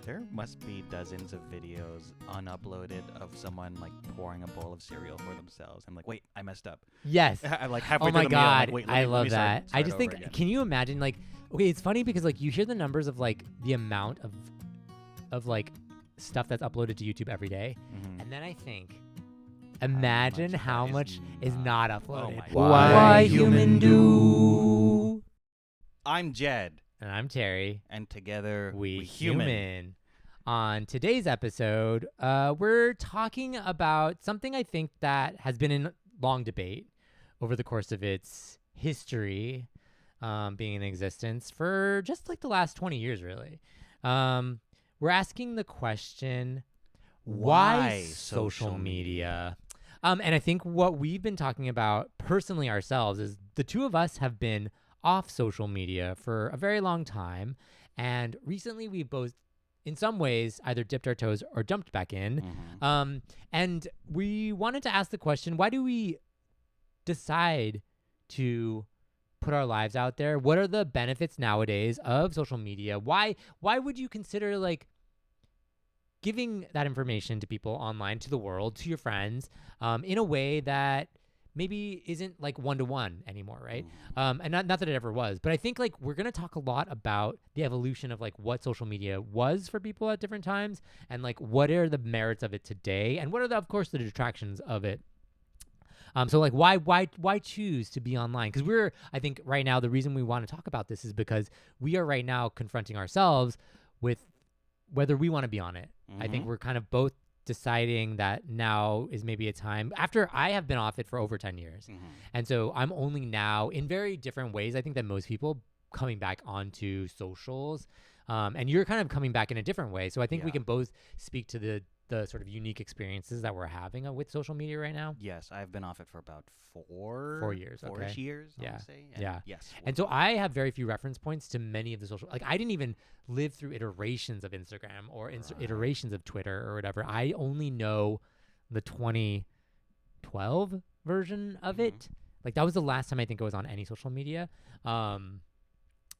There must be dozens of videos unuploaded of someone like pouring a bowl of cereal for themselves. I'm like, wait, I messed up. Yes. I'm like halfway Oh through my the meal. I'm God. like, wait, I let love me that. start I just over think, again. can you imagine, like, okay, it's funny because like you hear the numbers of like the amount of like stuff that's uploaded to YouTube every day. Mhm. And then I think, imagine how much is not uploaded. my God. Why human do? I'm Jed, And I'm Terry. and together We human. human. On today's episode, we're talking about something I think that has been in long debate over the course of its history, being in existence for just like the last 20 years, really. We're asking the question, why social media? And I think what we've been talking about personally ourselves is the two of us have been off social media for a very long time. And recently we've both, in some ways, either dipped our toes or jumped back in. Mhm. And we wanted to ask the question, why do we decide to put our lives out there? What are the benefits nowadays of social media? Why would you consider like giving that information to people online, to the world, to your friends, in a way that maybe isn't like one-to-one anymore, right? And not that it ever was, but I think like we're going to talk a lot about the evolution of like what social media was for people at different times and like what are the merits of it today and what are of course the detractions of it. So like why choose to be online? Because I think right now the reason we want to talk about this is because we are right now confronting ourselves with whether we want to be on it. I think we're kind of both deciding that now is maybe a time after I have been off it for over 10 years. And so I'm only now in very different ways, I think, than most people coming back onto socials. And you're kind of coming back in a different way. So I think we can both speak to the sort of unique experiences that we're having with social media right now. Yes, I've been off it for about 4 years. Four-ish Okay. years, I Yeah. would say. Yeah. Yes. And so I have very few reference points to many of the social, like I didn't even live through iterations of Instagram or iterations of Twitter or whatever. I only know the 2012 version of it. Like that was the last time I think I was on any social media. And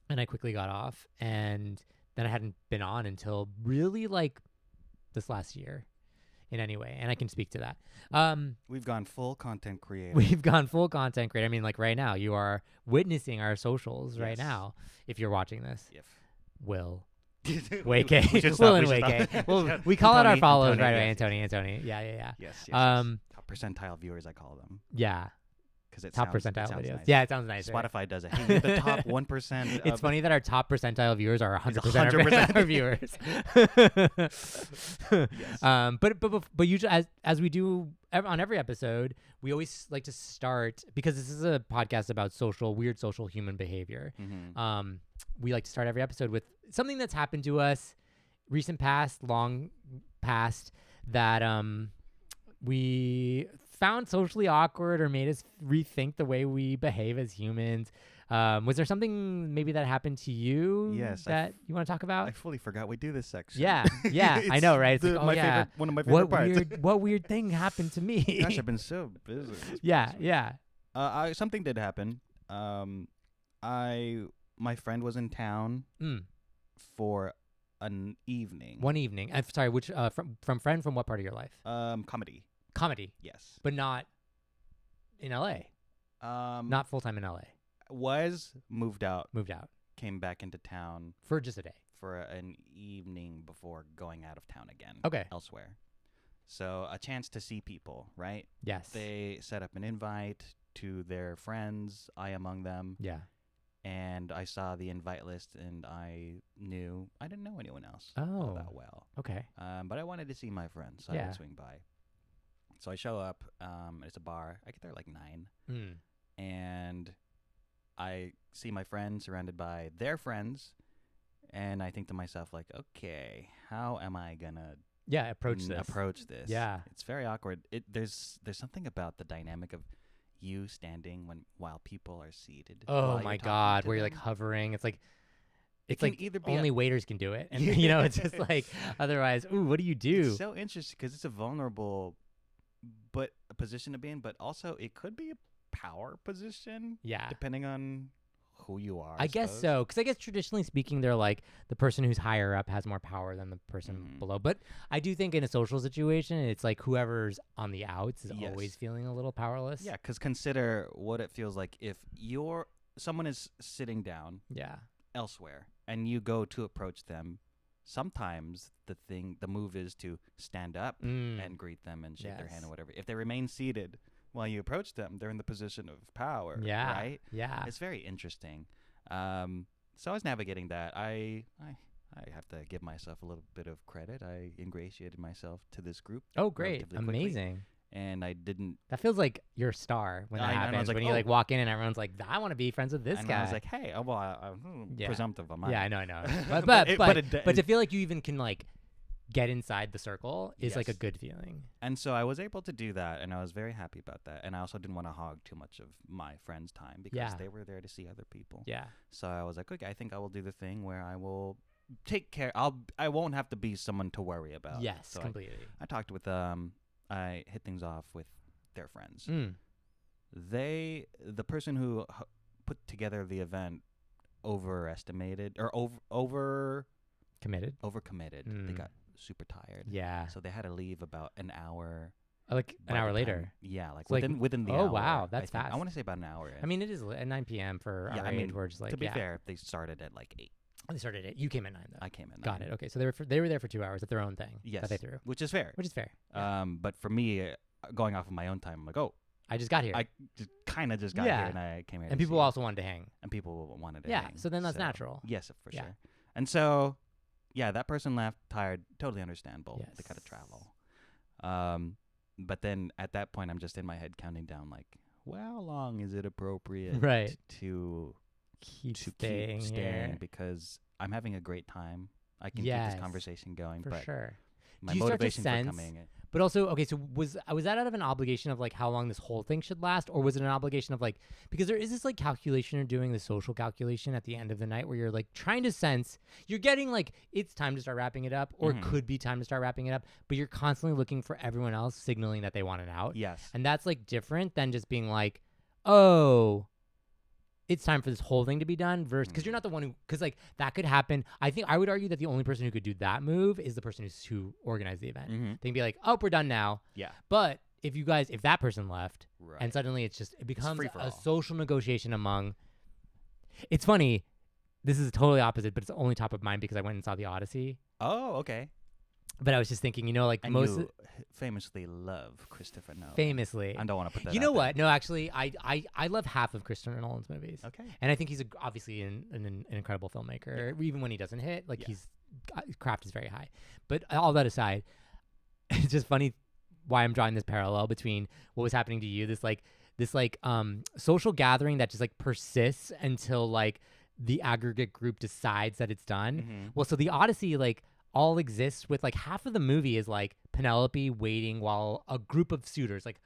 I quickly got off and then I hadn't been on until really like this last year in any way. And I can speak to that. We've gone full content creator. We've gone full content creator. I mean, like right now, you are witnessing our socials right Yes. now. If you're watching this, If. Will, We Wake, should Will stop, and we should Wake. stop. Well, we call out our Anthony, followers right Anthony, away. yes, Anthony. Yeah. Yes. Top percentile viewers, I call them. Yeah. Because it Top sounds, percentile it sounds videos. nice. Yeah, it sounds nice. Right? Spotify does it. Hey, you're the top 1%. It's funny that our top percentile viewers are 100% 100% of our viewers. Yes. But usually, as we do on every episode, we always like to start, because this is a podcast about weird social human behavior. We like to start every episode with something that's happened to us, recent past, long past, that we found socially awkward or made us rethink the way we behave as humans. Was there something maybe that happened to you that you want to talk about? I fully forgot we do this section. Yeah, I know, right? It's like, one of my favorite parts. What weird thing happened to me? Gosh, I've been so busy. Yeah. Something did happen. My friend was in town for an evening. One evening. I'm sorry, which from friend from what part of your life? Comedy, Yes. but not in LA. Not full time in LA. Was moved out. Came back into town For just a day. for an evening before going out of town again. Okay. Elsewhere. So a chance to see people, right? Yes. They set up an invite to their friends, I among them. Yeah. And I saw the invite list, and I didn't know anyone else all that well. Okay. But I wanted to see my friends, so I would swing by. So I show up. It's a bar. I get there like 9, and I see my friends surrounded by their friends, and I think to myself, like, okay, how am I gonna approach this? Yeah, it's very awkward. There's something about the dynamic of you standing while people are seated. Oh my God, where you're like hovering. It's like either be only waiters can do it, and it's just like otherwise. Ooh, what do you do? It's so interesting because it's a vulnerable, but a position to be in, but also it could be a power position. Yeah, depending on who you are. I guess so, because I guess traditionally speaking, they're like the person who's higher up has more power than the person below. But I do think in a social situation, it's like whoever's on the outs is always feeling a little powerless. Yeah, because consider what it feels like if someone is sitting down elsewhere and you go to approach them. Sometimes the move is to stand up and greet them and shake their hand or whatever. If they remain seated while you approach them, they're in the position of power, right? Yeah. It's very interesting. So I was navigating that. I have to give myself a little bit of credit. I ingratiated myself to this group. Oh, great. Amazing. Quickly, and I didn't... That feels like your star when that happens. Like, when you like walk in and everyone's like, I want to be friends with this guy. I was like, hey, I'm presumptive on mine. Yeah, I know. But to feel like you even can like get inside the circle is like a good feeling. And so I was able to do that, and I was very happy about that. And I also didn't want to hog too much of my friends' time because they were there to see other people. Yeah. So I was like, okay, I think I will do the thing where I will take care. I won't have to be someone to worry about. Yes, so completely. I talked with I hit things off with their friends. The person who put together the event overestimated or overcommitted. They got super tired. Yeah. So they had to leave about an hour. Like an hour later. Yeah, like within the hour. Oh wow, that's fast. I want to say about an hour. I mean, it is at 9 p.m. for our age. We're just like, to be fair, they started at like 8. They started at 8. You came at 9 though. I came at 9. Got it. Okay, so they were there for 2 hours at their own thing. Yes, that they threw, which is fair. Yeah. But for me, going off of my own time, I'm like, I just got here. I kind of just got here, and I came here. And people also wanted to hang. And people wanted to hang. Yeah, so then that's natural. Yes, for sure. And so, that person left tired. Totally understandable. Yes. They got to travel. But then at that point, I'm just in my head counting down, like, well, how long is it appropriate to keep staying here? Because I'm having a great time. I can keep this conversation going. For sure. My motivation for coming. But also, okay, so was that out of an obligation of like how long this whole thing should last, or was it an obligation of like, because there is this like calculation you're doing, the social calculation at the end of the night where you're like trying to sense, you're getting like it's time to start wrapping it up, or it could be time to start wrapping it up, but you're constantly looking for everyone else signaling that they want it out. Yes. And that's like different than just being like, oh, it's time for this whole thing to be done versus because you're not the one who, because like that could happen. I think I would argue that the only person who could do that move is the person who organized the event. They can be like, oh, we're done now. Yeah. But if that person left and suddenly it becomes a social negotiation among, it's funny. This is totally opposite, but it's only top of mind because I went and saw the Odyssey. Oh, okay. But I was just thinking, like and most you famously love Christopher Nolan. Famously, I don't want to put that. You know what? No, actually, I love half of Christopher Nolan's movies. Okay, and I think he's obviously an incredible filmmaker. Even when he doesn't hit, like his craft is very high. But all that aside, it's just funny why I'm drawing this parallel between what was happening to you, this social gathering that just like persists until like the aggregate group decides that it's done. Well, so the Odyssey all exists with like half of the movie is like Penelope waiting while a group of suitors, like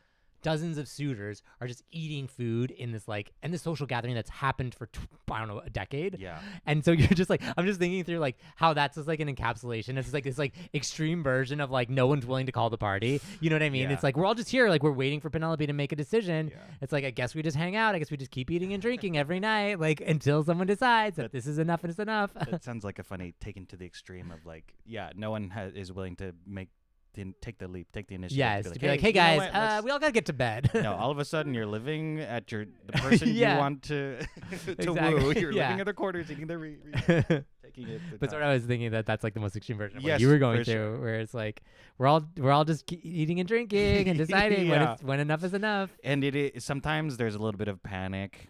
dozens of suitors, are just eating food in this and this social gathering that's happened for I don't know, a decade. Yeah. And so you're just like, I'm just thinking through like how that's just like an encapsulation. It's just like this like extreme version of like no one's willing to call the party. You know what I mean? Yeah. It's like we're all just here, like we're waiting for Penelope to make a decision. Yeah. It's like I guess we just hang out. I guess we just keep eating and drinking every night, like until someone decides that this is enough and it's enough. That sounds like a funny taken to the extreme of like, no one is willing to take the leap, take the initiative. Yes, to be like, hey guys, we all gotta get to bed. No, all of a sudden you're living at the person you want to woo. You're living at their quarters, eating their taking it. But sort of I was thinking that's like the most extreme version of what you were going through, where it's like we're all just eating and drinking and deciding when enough is enough. And it is sometimes there's a little bit of panic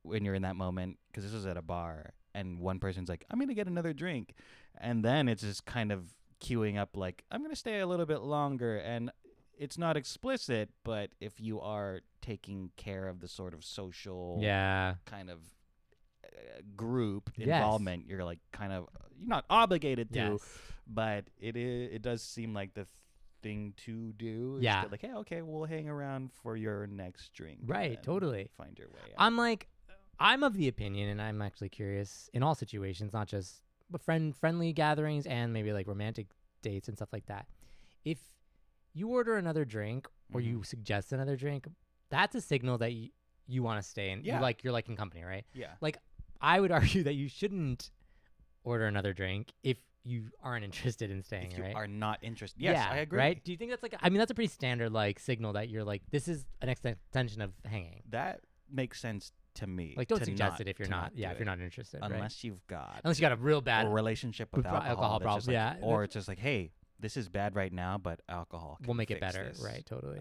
when you're in that moment because this was at a bar and one person's like, I'm gonna get another drink, and then it's just kind of queuing up like I'm gonna stay a little bit longer, and it's not explicit, but if you are taking care of the sort of social kind of group involvement, you're like you're not obligated to, but it does seem like the thing to do. Yeah, like, hey, okay, we'll hang around for your next drink. Right, totally. Find your way out. I'm of the opinion, and I'm actually curious in all situations, not just friendly gatherings and maybe like romantic dates and stuff like that. If you order another drink or you suggest another drink, that's a signal that you want to stay in. You're liking company, right? Yeah. Like I would argue that you shouldn't order another drink if you aren't interested in staying, if you right? are not interested. Yes, yeah, I agree. Right? Do you think that's like, I mean, that's a pretty standard like signal that you're like, this is an extension of hanging. That makes sense to me. Like, don't suggest it if you're not, if you're not interested, unless you've got a real bad relationship with alcohol problem. Like, or it's just like, hey, this is bad right now, but alcohol will make it fix better. this. Right, totally.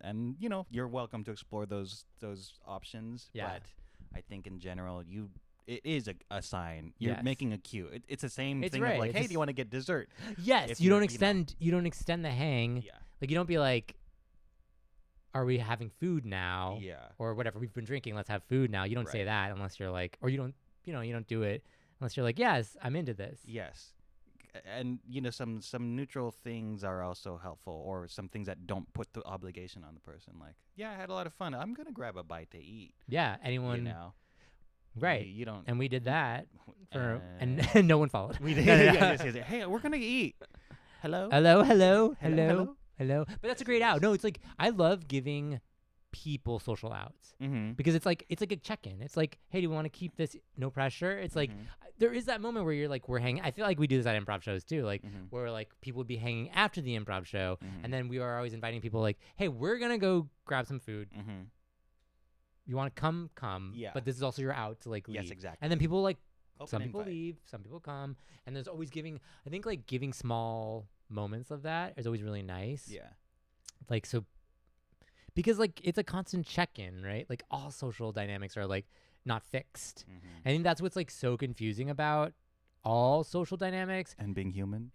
And you're welcome to explore those options. Yeah. But I think in general, it is a sign. You're making a cue. It's the same thing of like, hey, do you want to get dessert? Yes, you don't extend the hang. Yeah. Like, you don't be like, are we having food now? Yeah. Or whatever, we've been drinking, let's have food now. You don't say that unless you're like, or you don't do it unless you're like, yes, I'm into this. Yes. And some neutral things are also helpful, or some things that don't put the obligation on the person. Like, yeah, I had a lot of fun. I'm gonna grab a bite to eat. Yeah, anyone. Right. You don't. And we did that and no one followed. We did. Hey, we're gonna eat. Hello. But that's a great out. No, it's like, I love giving people social outs because it's like a check-in. It's like, hey, do we want to keep this no pressure? It's like there is that moment where you're like, we're hanging. I feel like we do this at improv shows too, like where like people would be hanging after the improv show, and then we are always inviting people like, hey, we're gonna go grab some food. You want to come, but this is also your out to like leave. Yes, exactly. And then people like Open people invite. leave, some people come, and there's always giving small moments of that is always really nice. Yeah. Like, so, because like it's a constant check-in, right? Like, all social dynamics are like not fixed. I think that's what's like so confusing about all social dynamics and being human,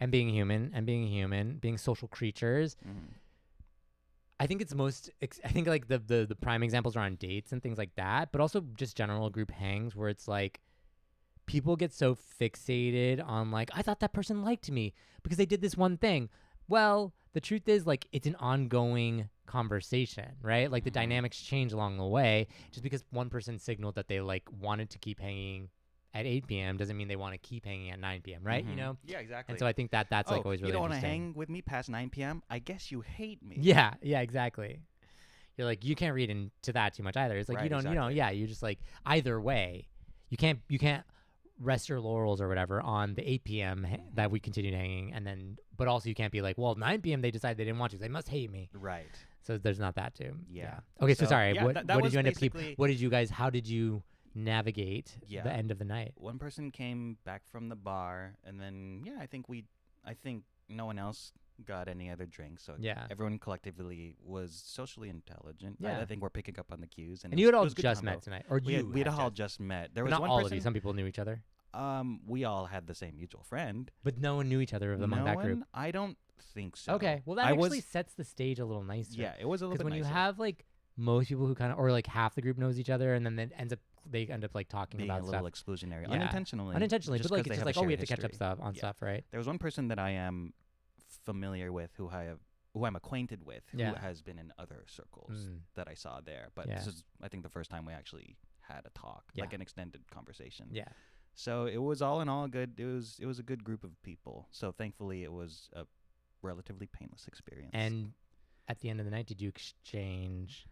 being social creatures. I think it's I think like the prime examples are on dates and things like that, but also just general group hangs where it's like people get so fixated on like, I thought that person liked me because they did this one thing. Well, the truth is, like, it's an ongoing conversation, right? Like, the dynamics change along the way. Just because one person signaled that they like wanted to keep hanging at 8 p.m. doesn't mean they want to keep hanging at 9 p.m., right? You know? Yeah, exactly. And so I think that's like always really interesting. You don't want to hang with me past 9 p.m.? I guess you hate me. Yeah, exactly. You're like, you can't read into that too much either. It's like, right, you're just like, either way, you can't rest your laurels or whatever on the 8 p.m. That we continued hanging, and then, but also you can't be like, well, 9 p.m. they decided they didn't want to, so they must hate me. Right. So there's not that too. Yeah. Okay, so sorry. Yeah, what did you end up keeping? What did you guys? How did you navigate the end of the night? One person came back from the bar, and then I think no one else got any other drinks. So everyone collectively was socially intelligent. Yeah. I think we're picking up on the cues. And you had all just met tonight, or we had all just met. There was not one all person, of you. Some people knew each other. We all had the same mutual friend, but no one knew each other among that group. I don't think so. Okay, well that actually sets the stage a little nicer. Yeah, it was a little bit nicer. Because when you have like most people who kind of, or like half the group knows each other, and then they end up like talking being about a little stuff. Exclusionary, unintentionally, but like it's just like, oh, we have to catch up on stuff, right? There was one person that I am familiar with who I'm acquainted with who has been in other circles that I saw there, but this is I think the first time we actually had a talk, like an extended conversation. Yeah. So it was all in all good. It was a good group of people. So thankfully it was a relatively painless experience. And at the end of the night, did you exchange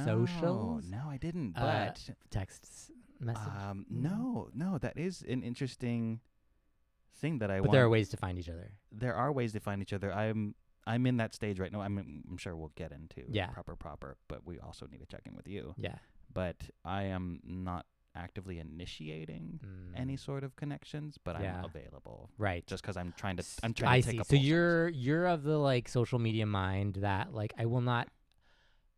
socials? No, I didn't. But texts, message. No, that is an interesting thing that I. But there are ways to find each other. There are ways to find each other. I'm in that stage right now. I'm sure we'll get into proper. But we also need to check in with you. Yeah. But I am not actively initiating any sort of connections, but I'm available. Right. Just because I'm trying to I take see. a So you're of the like social media mind that like I will not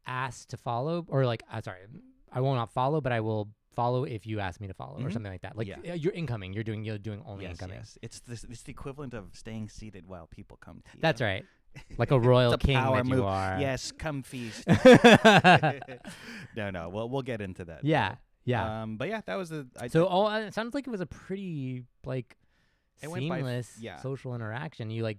ask to follow, or like I will not follow, but I will follow if you ask me to follow or something like that. Like you're incoming. You're doing only incoming. Yes. It's the equivalent of staying seated while people come to you. That's right. Like a royal king power that move. You are. Yes, come feast. No. We'll get into that. Yeah. Yeah. But yeah, that was it sounds like it was a pretty like seamless social interaction. You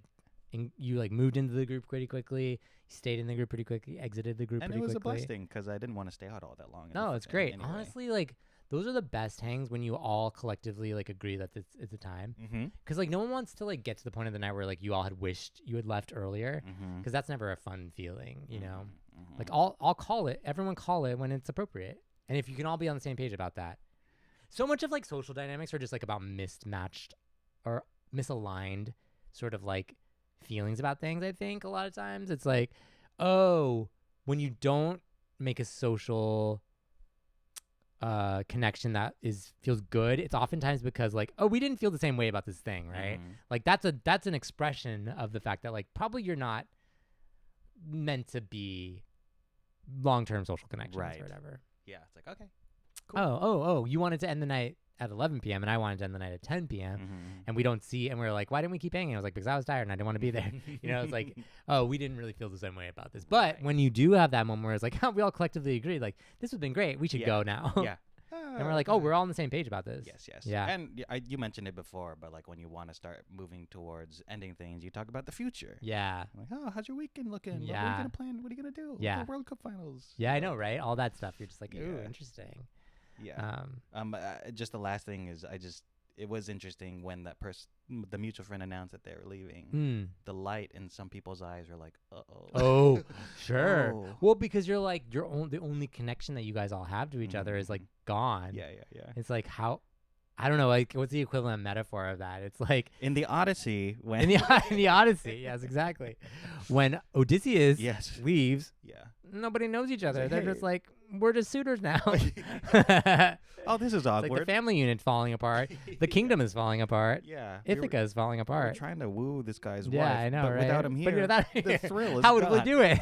moved into the group pretty quickly. You stayed in the group pretty quickly. Exited the group pretty quickly. And it was a blessing because I didn't want to stay out all that long. No, it's great. Anyway. Honestly, like those are the best hangs when you all collectively like agree that it's a time. Because like no one wants to like get to the point of the night where like you all had wished you had left earlier. Because that's never a fun feeling, you know. Like I'll call it. Everyone call it when it's appropriate. And if you can all be on the same page about that. So much of like social dynamics are just like about mismatched or misaligned sort of like feelings about things. I think a lot of times it's like, oh, when you don't make a social connection that feels good, it's oftentimes because like, oh, we didn't feel the same way about this thing, right? Like that's an expression of the fact that like probably you're not meant to be long-term social connections or whatever. Yeah, it's like, okay, cool. Oh, you wanted to end the night at 11 p.m. and I wanted to end the night at 10 p.m. And we don't see, and we were like, why didn't we keep hanging? I was like, because I was tired and I didn't want to be there. It's like, oh, we didn't really feel the same way about this. But when you do have that moment where it's like, oh, we all collectively agree, like, this has been great. We should go now. Yeah. And we're like, oh, we're all on the same page about this. Yes. Yeah. And you mentioned it before, but like when you want to start moving towards ending things, you talk about the future. Yeah. Like, oh, how's your weekend looking? Yeah. What are you gonna plan? What are you gonna do? Yeah. The World Cup finals. Yeah, I know, right? All that stuff. You're just like, ooh, interesting. Yeah. Just the last thing is, it was interesting when that the mutual friend announced that they were leaving. The light in some people's eyes were like, uh-oh. Oh, sure. Oh. Well, because you're like, the only connection that you guys all have to each other is like gone. Yeah. It's like how, I don't know, like what's the equivalent metaphor of that? It's like in the Odyssey when in the Odyssey, yes, exactly. When Odysseus leaves, nobody knows each other. They're just like, we're just suitors now. Oh, this is awkward. Like the family unit falling apart. The kingdom is falling apart. Yeah. Ithaca is falling apart. We're trying to woo this guy's wife. Yeah, I know, but right? Without him here, the thrill is how would we gone. do it?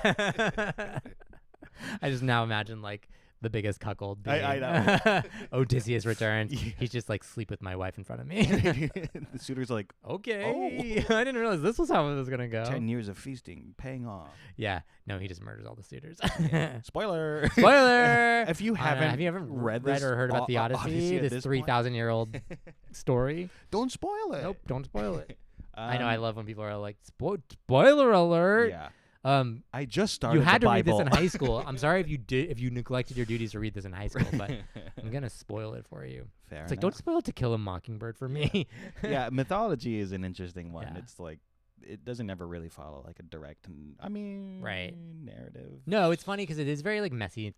I just now imagine like the biggest cuckold being. I know. Odysseus returns. He's just like, sleep with my wife in front of me. The suitor's like, okay. I didn't realize this was how it was going to go. 10 years of feasting paying off. Yeah. No, he just murders all the suitors. Spoiler. If you haven't have you ever read or heard about the Odyssey, this 3,000-year-old story? Don't spoil it. Nope, don't spoil it. I know, I love when people are like, spoiler alert. Yeah. I just started. You had the to read Bible. this in high school. I'm sorry if you neglected your duties to read this in high school, but I'm gonna spoil it for you. Fair it's like, enough. don't spoil To Kill a Mockingbird for me. Yeah, mythology is an interesting one. Yeah. It's like it doesn't ever really follow like a direct, narrative. No, it's funny because it is very like messy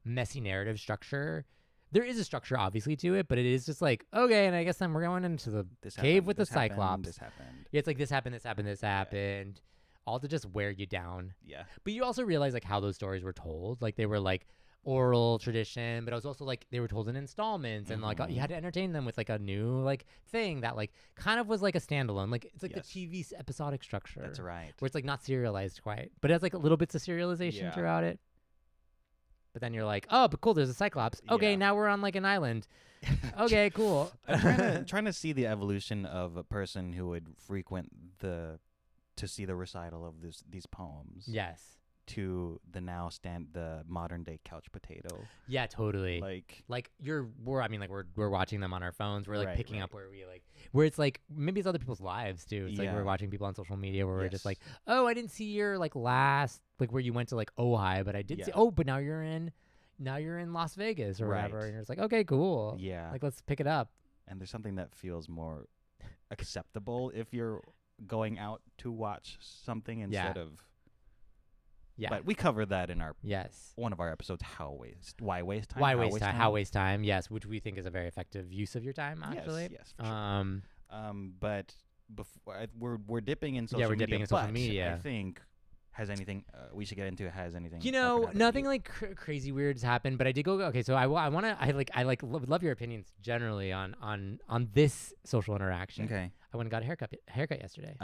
narrative structure. There is a structure obviously to it, but it is just like, okay, and I guess then we're going into the cave with the Cyclops. This happened. Yeah, it's like this happened. All to just wear you down. Yeah. But you also realize like how those stories were told. Like they were like oral tradition, but it was also like they were told in installments, and like you had to entertain them with like a new like thing that like kind of was like a standalone. Like it's like the TV episodic structure. That's right. Where it's like not serialized quite, but it has like a little bits of serialization throughout it. But then you're like, oh, but cool, there's a Cyclops. Okay, now we're on like an island. Okay, cool. I'm trying to see the evolution of a person who would frequent to see the recital of these poems. Yes. To the the modern day couch potato. Yeah, totally. Like we're watching them on our phones. We're like picking up where it's like maybe it's other people's lives too. It's like we're watching people on social media where we're just like, oh, I didn't see your like last like where you went to like Ojai, but I did see. Oh, but now you're in Las Vegas or whatever, and you're just like, okay, cool. Yeah. Like let's pick it up. And there's something that feels more acceptable if you're going out to watch something instead of. Yeah, but we covered that in our one of our episodes. Why waste time? Yes, which we think is a very effective use of your time. Actually, yes, for sure. But before we're dipping in social media. Yeah, we're dipping in social media. I think has anything we should get into? Has anything? Nothing like crazy weird's happened. But I did go. Okay, so I would love your opinions generally on this social interaction. Okay. I went and got a haircut yesterday.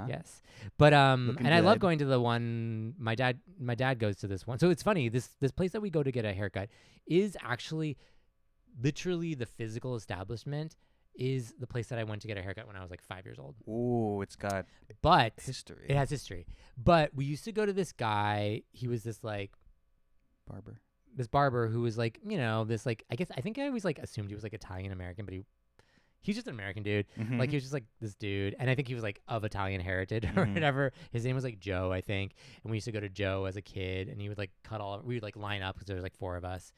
Yes. But Looking and good. I love going to the one my dad goes to this one. So it's funny, this place that we go to get a haircut is actually literally the physical establishment is the place that I went to get a haircut when I was like 5 years old. Ooh, it's got history. It has history. But we used to go to this guy, he was this like barber who was like, this like I think I always like assumed he was like Italian American, but he's just an American dude. Mm-hmm. Like, he was just, like, this dude. And I think he was, like, of Italian heritage or whatever. His name was, like, Joe, I think. And we used to go to Joe as a kid. And he would, like, we would, like, line up because there was, like, 4 of us.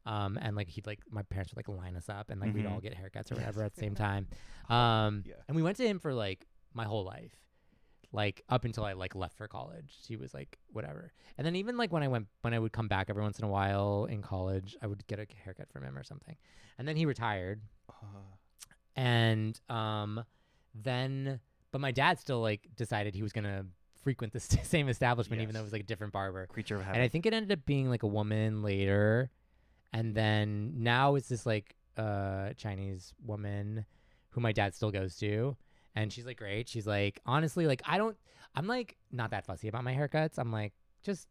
And, like, my parents would, like, line us up. And, like, we'd all get haircuts or whatever at the same time. And we went to him for, like, my whole life. Like, up until I, like, left for college. He was, like, whatever. And then even, like, when I would come back every once in a while in college, I would get a haircut from him or something. And then he retired. And then, but my dad still like decided he was gonna frequent the same establishment, even though it was like a different barber. Creature of habit. And I think it ended up being like a woman later, and then now it's this like Chinese woman who my dad still goes to, and she's like great. She's like, honestly, like I'm like not that fussy about my haircuts. I'm like, just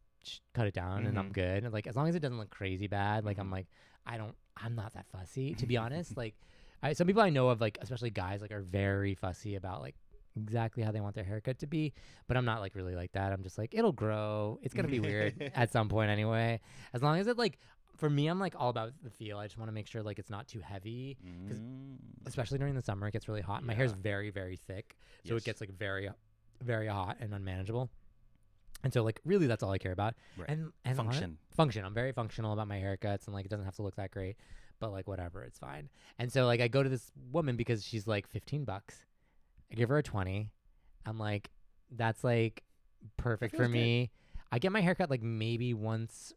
cut it down and I'm good. And like as long as it doesn't look crazy bad, like I'm like I'm not that fussy, to be honest. Like some people I know of, like especially guys, like are very fussy about like exactly how they want their haircut to be, but I'm not like really like that. I'm just like, it'll grow. It's gonna be weird at some point anyway. As long as it like, for me, I'm like all about the feel. I just want to make sure like it's not too heavy, because especially during the summer it gets really hot. My hair's very, very thick, so it gets like very, very hot and unmanageable. And so like really that's all I care about. Right. And function. I'm very functional about my haircuts, and like it doesn't have to look that great, but like whatever, it's fine. And so like I go to this woman because she's like $15. I give her a 20. I'm like, that's like perfect for me. I get my haircut like maybe once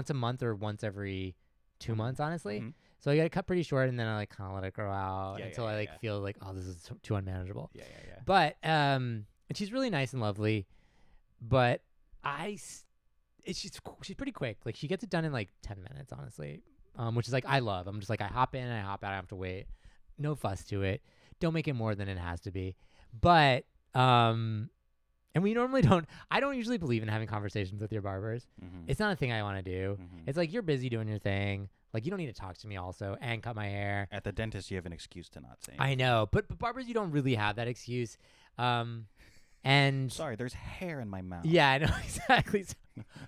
a month or once every 2 months, honestly. So I get it cut pretty short, and then I like kind of let it grow out until I like feel like, oh, this is too unmanageable. But and she's really nice and lovely, but she's pretty quick. Like she gets it done in like 10 minutes, honestly, which is like I love. I'm just like I hop in and I hop out. I have to wait. No fuss to it. Don't make it more than it has to be. But and we normally I don't usually believe in having conversations with your barbers. It's not a thing I want to do. It's like, you're busy doing your thing. Like, you don't need to talk to me also and cut my hair. At the dentist, you have an excuse to not say anything. I know, but barbers, you don't really have that excuse. And sorry, there's hair in my mouth. Yeah, I know, exactly.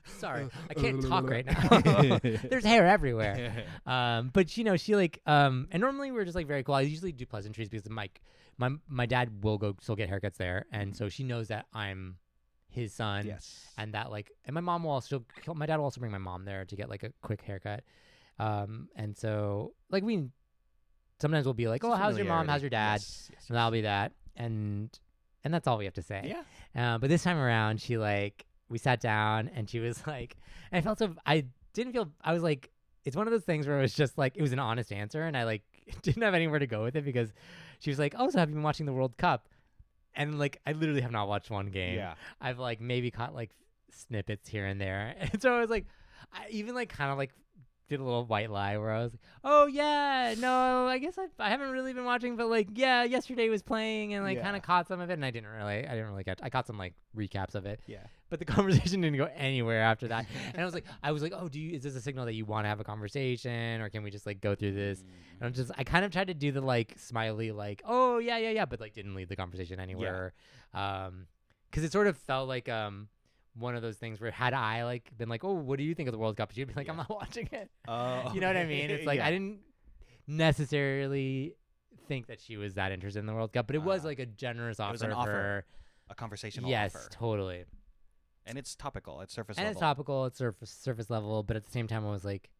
Sorry, I can't talk right now. There's hair everywhere. But you know, she like and normally we're just like very cool. I usually do pleasantries because my dad will go still get haircuts there, and so she knows that I'm his son. Yes. And that like, and my dad will also bring my mom there to get like a quick haircut. And so like sometimes we'll be like, oh, how's your mom? How's your dad? Yes. And that'll be that. And that's all we have to say. Yeah. But this time around, she like, we sat down and she was like, and I was like, it's one of those things where it was just like, it was an honest answer, and I like didn't have anywhere to go with it, because she was like, oh, so have you been watching the World Cup? And like, I literally have not watched one game. Yeah. I've like maybe caught like snippets here and there. And so I was like, I even like kind of like did a little white lie where I was like, oh yeah, no, I guess I haven't really been watching, but like, yeah, yesterday was playing, and like kind of caught some of it, and I didn't really catch. I caught some like recaps of it. Yeah. But the conversation didn't go anywhere after that. And I was like, oh, is this a signal that you want to have a conversation, or can we just like go through this? And I kind of tried to do the like smiley, like, oh yeah, but like didn't lead the conversation anywhere. Because it sort of felt like one of those things where had I like been like, oh, what do you think of the World Cup? She'd be like, I'm not watching it. You know what I mean? It's like, I didn't necessarily think that she was that interested in the World Cup, but it was like a generous offer. It was an offer, a conversational offer. Yes, totally. And it's topical. It's surface level. And it's topical. It's surface level. But at the same time, I was like,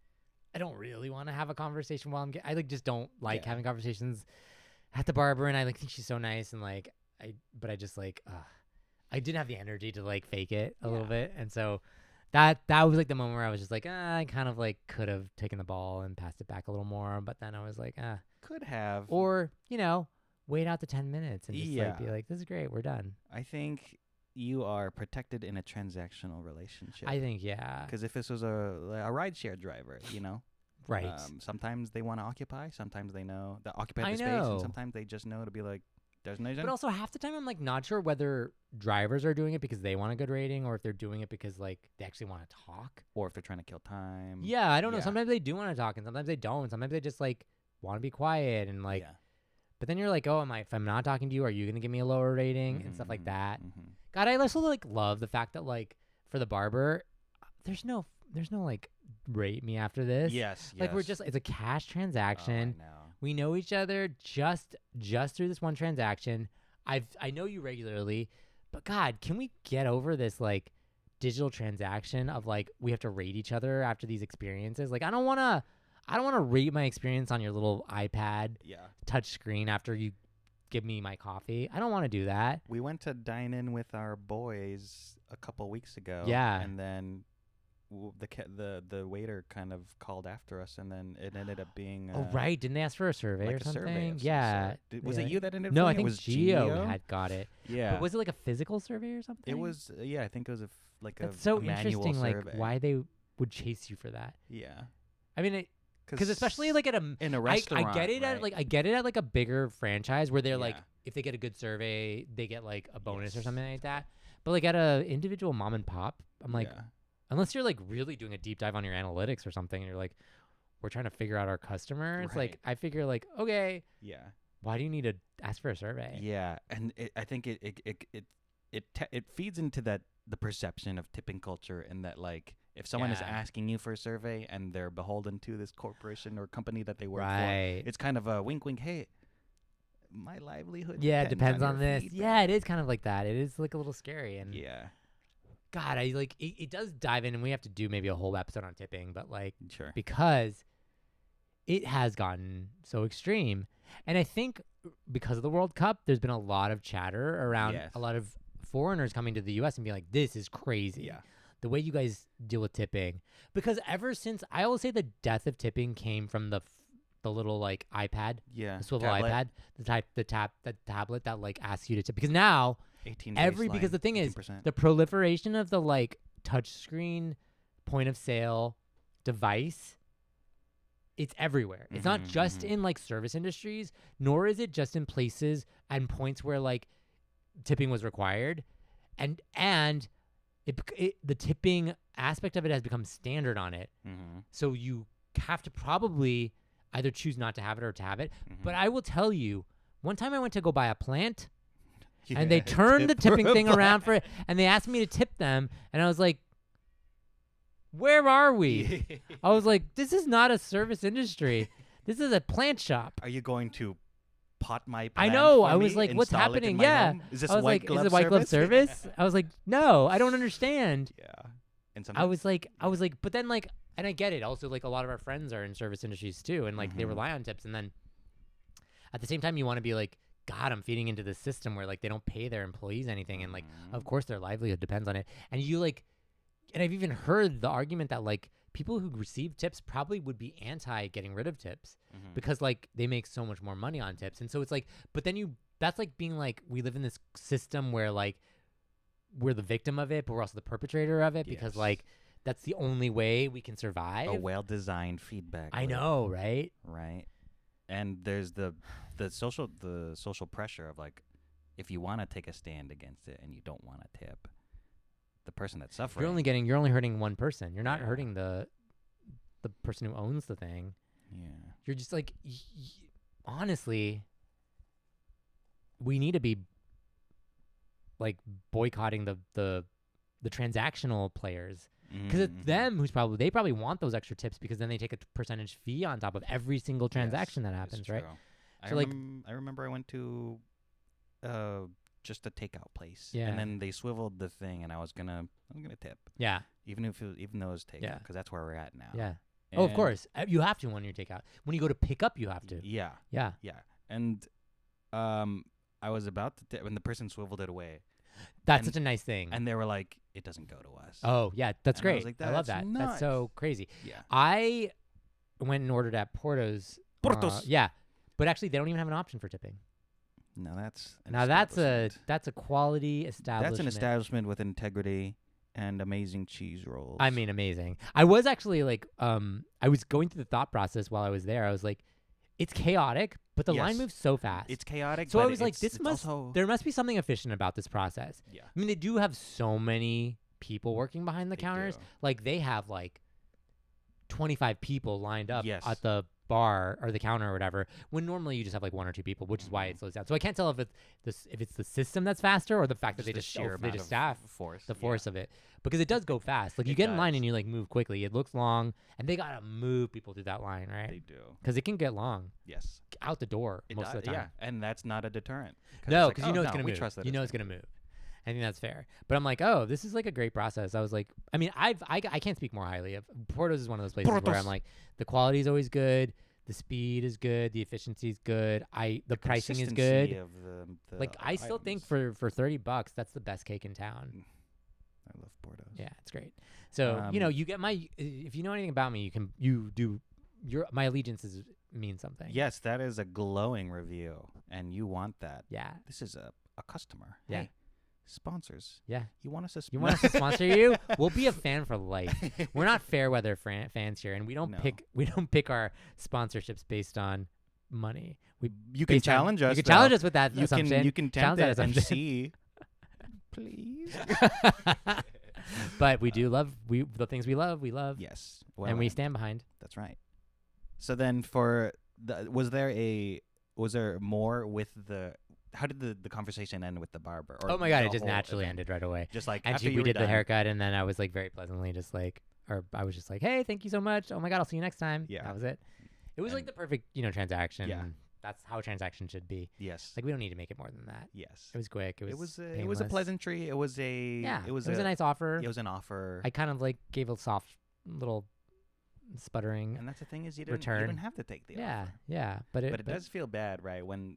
I don't really want to have a conversation while I like just don't like having conversations at the barber. And I like think she's so nice, and like I just like I didn't have the energy to like fake it a little bit. And so that was like the moment where I was just like, I kind of like could have taken the ball and passed it back a little more. But then I was like, could have. Or, you know, wait out the 10 minutes and just like be like, this is great, we're done. I think you are protected in a transactional relationship. I think, yeah. Because if this was a rideshare driver, you know? Right. Sometimes they want to occupy. Sometimes they know that occupy the space. And sometimes they just know to be like, there's no reason. But also half the time I'm like not sure whether drivers are doing it because they want a good rating, or if they're doing it because like they actually want to talk, or if they're trying to kill time. Yeah, I don't know. Sometimes they do want to talk, and sometimes they don't. Sometimes they just like want to be quiet and like. Yeah. But then you're like, oh, if I'm not talking to you, are you gonna give me a lower rating and stuff like that? God, I also like love the fact that like for the barber, there's no like rate me after this. Yes. Like we're just, it's a cash transaction. Oh, I know. We know each other just through this one transaction. I know you regularly, but God, can we get over this like digital transaction of like we have to rate each other after these experiences? Like I don't want to rate my experience on your little iPad touch screen after you give me my coffee. I don't want to do that. We went to dine in with our boys a couple weeks ago. Yeah. And then the waiter kind of called after us, and then it ended up being oh right, didn't they ask for a survey like or a something? survey of some Yeah. sort. Was it you that ended up No, filling I it? think Was Gio had got it. Yeah. But was it like a physical survey or something? It was. Yeah, I think it was like That's a so manual interesting. survey. Like why they would chase you for that. Yeah. I mean, because especially like at in a restaurant, I get it right? at I get it at like a bigger franchise where they're Yeah. like, if they get a good survey, they get like a bonus or Yes. something like that. But like at a individual mom and pop, I'm like, Yeah. unless you're like really doing a deep dive on your analytics or something, and you're like, we're trying to figure out our customers. Right. Like I figure like, okay, Yeah. why do you need to ask for a survey? Yeah, and I think it feeds into the perception of tipping culture, and that like if someone is Yeah. asking you for a survey and they're beholden to this corporation or company that they work Right. for, it's kind of a wink, wink. Hey, my livelihood. Yeah, it depends on your this. feedback. Yeah, it is kind of like that. It is like a little scary. And Yeah. God, I like it does dive in, and we have to do maybe a whole episode on tipping, but like Sure. because it has gotten so extreme. And I think because of the World Cup, there's been a lot of chatter around Yes. a lot of foreigners coming to the US and being like, this is crazy. Yeah. The way you guys deal with tipping. Because ever since, I will say the death of tipping came from the little like iPad, Yeah. the swivel Tablet, iPad, the tablet that like asks you to tip. Because now 18 because the thing is, 18%. the proliferation of the like touchscreen point of sale device, it's everywhere. It's not Mhm, just mhm. in like service industries, nor is it just in places and points where like tipping was required, and the tipping aspect of it has become standard on it. Mhm, So you have to probably either choose not to have it or to have it. mhm. But I will tell you, one time I went to go buy a plant, Yeah, and they turned the tip for tipping a thing around plant. for it, and they asked me to tip them, and I was like, where are we? I was like, this is not a service industry. This is a plant shop. Are you going to pot my I plant know. for I was me, like, what's install it in happening? my Yeah. home? Is this I was white like, glove is it white glove service? service? I was like, no, I don't understand. Yeah. And I was like, but then like, and I get it. Also, like a lot of our friends are in service industries too, and like they Mhm. rely on tips. And then at the same time, you want to be like, God, I'm feeding into this system where like they don't pay their employees anything, and like of course their livelihood depends on it. And you like, and I've even heard the argument that like people who receive tips probably would be anti getting rid of tips Mhm. because like they make so much more money on tips. And so it's like, but then that's like being like, we live in this system where like we're the victim of it, but we're also the perpetrator of it because Yes. like that's the only way we can survive. a well-designed feedback I loop, know, right? right? And there's the social pressure of like, if you want to take a stand against it and you don't want to tip, the person that's suffering. You're only hurting one person. You're not Yeah. hurting the person who owns the thing. Yeah. You're just like, honestly, we need to be like boycotting the transactional players because it's Mhm. them who's they probably want those extra tips because then they take a percentage fee on top of every single transaction Yes, that it's happens, right? true. So, like- I remember I went to just a takeout place, Yeah. and then they swiveled the thing, and I'm gonna tip, Yeah, even though it was takeout, Yeah. because that's where we're at now. yeah. Oh, of And- course, you have to when you take out. When you go to pick up, you have to. Yeah, Yeah, yeah, and I was about to tip when the person swiveled it away, that's And- such a nice thing. and they were like, "It doesn't go to us." Oh, yeah, that's And I was great. like, I love "That's that. That's so crazy. yeah. I went and ordered at Porto's. Porto's. Yeah, but actually, they don't even have an option for tipping. No, that's an Now that's establishment. a quality establishment. That's an establishment with integrity and amazing cheese rolls. I mean, amazing. I was actually like, I was going through the thought process while I was there. I was like, it's chaotic, but the line Yes. moves so fast. It's chaotic. So I but was like, it's also, there must be something efficient about this process. yeah. I mean, they do have so many people working behind the They counters. do. Like they have like 25 people lined up Yes. at the bar or the counter or whatever, when normally you just have like one or two people, which is why it slows down. So I can't tell if it's the system that's faster or the fact that they the just sheer they amount just of staff force. the yeah. force of it, because it does go fast. Like you It get in line does. and you like move quickly. It looks long, and they gotta move people through that line, They right? do. Because it can get long Yes. out the door It most does, of the time. yeah, and that's not a deterrent. No, because because you know it's gonna we move. Trust that You know it's gonna move. I think that's fair. But I'm like, oh, this is like a great process. I was like, I mean, I can't speak more highly of Porto's. Is one of those places where Porto's. I'm like, the quality is always good, the speed is good, the efficiency is good, the pricing is consistency good. Of the Like I still think items. for $30, that's the best cake in town. I love Bordeaux. Yeah, it's great. So you get my. If you know anything about me, my allegiances mean something. Yes, that is a glowing review, and you want that. Yeah. This is a customer. Yeah. Hey, sponsors. Yeah. You want us to sponsor you? We'll be a fan for life. We're not fair weather fans here, and we don't pick our sponsorships based on money. You can challenge us. You can challenge us with that assumption. You can tempt it and see. Please. But we do love the things we love. We love. Yes. And we stand behind. That's right. So then, was there more with the? How did the conversation end with the barber? Oh my God! It just naturally ended right away. Just like and after we did the haircut, and then I was like very pleasantly just like, or I was just like, hey, thank you so much. Oh my God, I'll see you next time. Yeah. That was it. It was like the perfect transaction. Yeah. That's how a transaction should be. Yes. Like we don't need to make it more than that. Yes. It was quick. It was a pleasantry. It was a nice offer. It was an offer. I kind of like gave a soft little sputtering. And that's the thing is you didn't have to take the offer. Yeah. But it does feel bad, right? When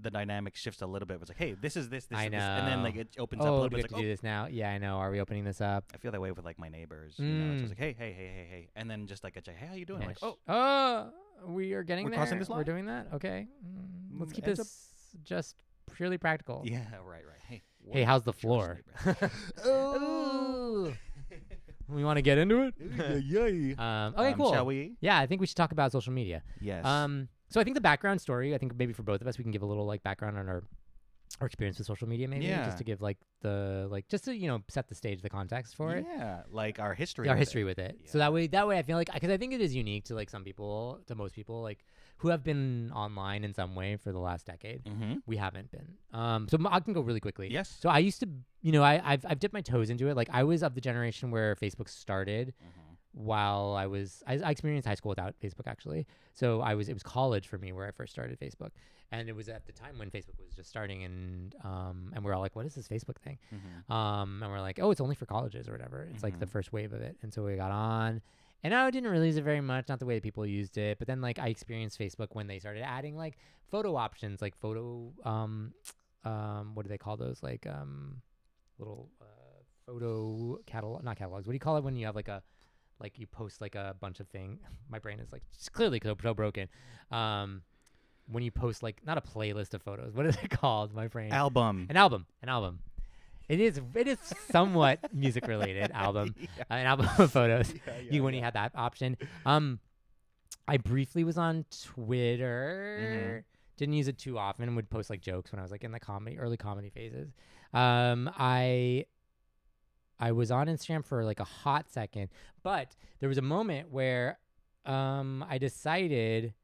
the dynamic shifts a little bit. It was like, hey, this is this. I know. This. And then like it opens up a little bit. Do we have to do this now? Yeah, I know. Are we opening this up? I feel that way with like my neighbors. You know, it's just like, hey. And then just like a hey, how you doing? Ish. I'm like, we are getting we're there. Crossing this line? We're doing that? Okay. Let's keep this just purely practical. Yeah, right. Hey, how's the floor? Oh. We want to get into it? Yeah. Okay, cool. Shall we? Yeah, I think we should talk about social media. Yes. So I think the background story, I think maybe for both of us, we can give a little like background on our experience with social media, maybe just to give just to set the stage, the context for it. Yeah, like our history. With it. Yeah. So that way, I feel like because I think it is unique to like some people, to most people, like who have been online in some way for the last decade. Mm-hmm. We haven't been. So I can go really quickly. Yes. So I used to, I've dipped my toes into it. Like I was of the generation where Facebook started. Mm-hmm. While I experienced high school without Facebook actually. So it was college for me where I first started Facebook. And it was at the time when Facebook was just starting and we're all like, what is this Facebook thing? Mm-hmm. And we're like, oh, it's only for colleges or whatever. It's like the first wave of it. And so we got on and I didn't really use it very much, not the way that people used it. But then like I experienced Facebook when they started adding like photo options, like photo, what do they call those? Like little photo not catalogs. What do you call it when you have like you post like a bunch of things? My brain is like just clearly so broken. When you post like not a playlist of photos, what is it called? My brain. An album. It is somewhat music related album. Yeah. An album of photos. When you had that option. I briefly was on Twitter. Didn't use it too often. Would post like jokes when I was like in the early comedy phases. I was on Instagram for like a hot second, but there was a moment where I decided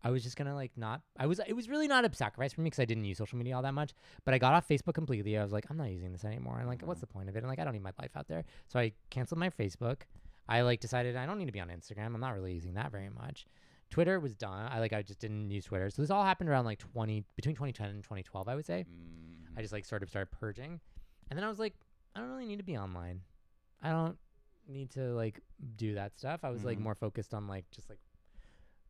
I was just gonna it was really not a sacrifice for me because I didn't use social media all that much, but I got off Facebook completely. I was like, I'm not using this anymore. And like, what's the point of it? And like, I don't need my life out there. So I canceled my Facebook. I like decided I don't need to be on Instagram. I'm not really using that very much. Twitter was done. I just didn't use Twitter. So this all happened around like between 2010 and 2012, I would say. I just like sort of started purging. And then I was like, I don't really need to be online. I don't need to like do that stuff. I was like more focused on like just like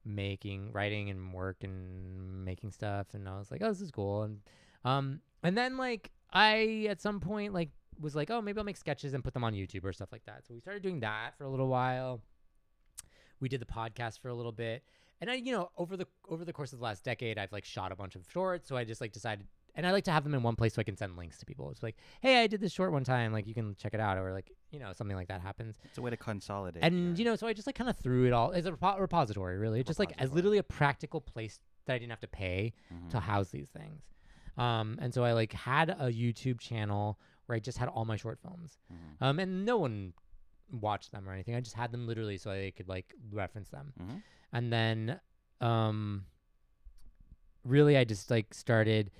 writing and work and making stuff. And I was like, oh, this is cool. And then like I at some point like was like, oh, maybe I'll make sketches and put them on YouTube or stuff like that. So we started doing that for a little while. We did the podcast for a little bit. And I, over the course of the last decade, I've like shot a bunch of shorts. So I just like decided, and I like to have them in one place so I can send links to people. It's like, hey, I did this short one time. Like you can check it out, or like, something like that happens. It's a way to consolidate. And, so I just like kind of threw it all as a repository, really. Just like as literally a practical place that I didn't have to pay to house these things. And so I like had a YouTube channel where I just had all my short films. And no one watched them or anything. I just had them literally so I could like reference them. And then really I just like started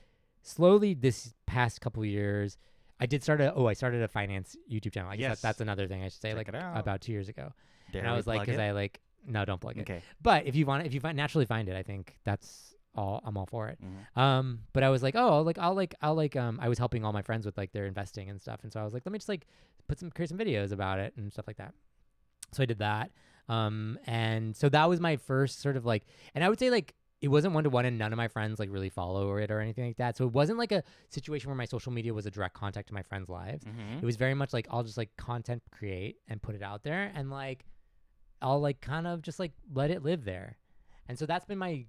slowly this past couple of years. I started a finance YouTube channel. I guess that's another thing I should say. Check like it out. About 2 years ago. Dare and I was like, because I like, no, don't plug it. Okay. But if you naturally find it, I think that's all. I'm all for it. But I was like, I was helping all my friends with like their investing and stuff, and so I was like, let me just like create some videos about it and stuff like that. So I did that. And so that was my first sort of like, and I would say like it wasn't one-to-one, and none of my friends like really follow it or anything like that. So it wasn't like a situation where my social media was a direct contact to my friends' lives. Mm-hmm. It was very much like I'll just like content create and put it out there, and like I'll like kind of just like let it live there. And so that's been my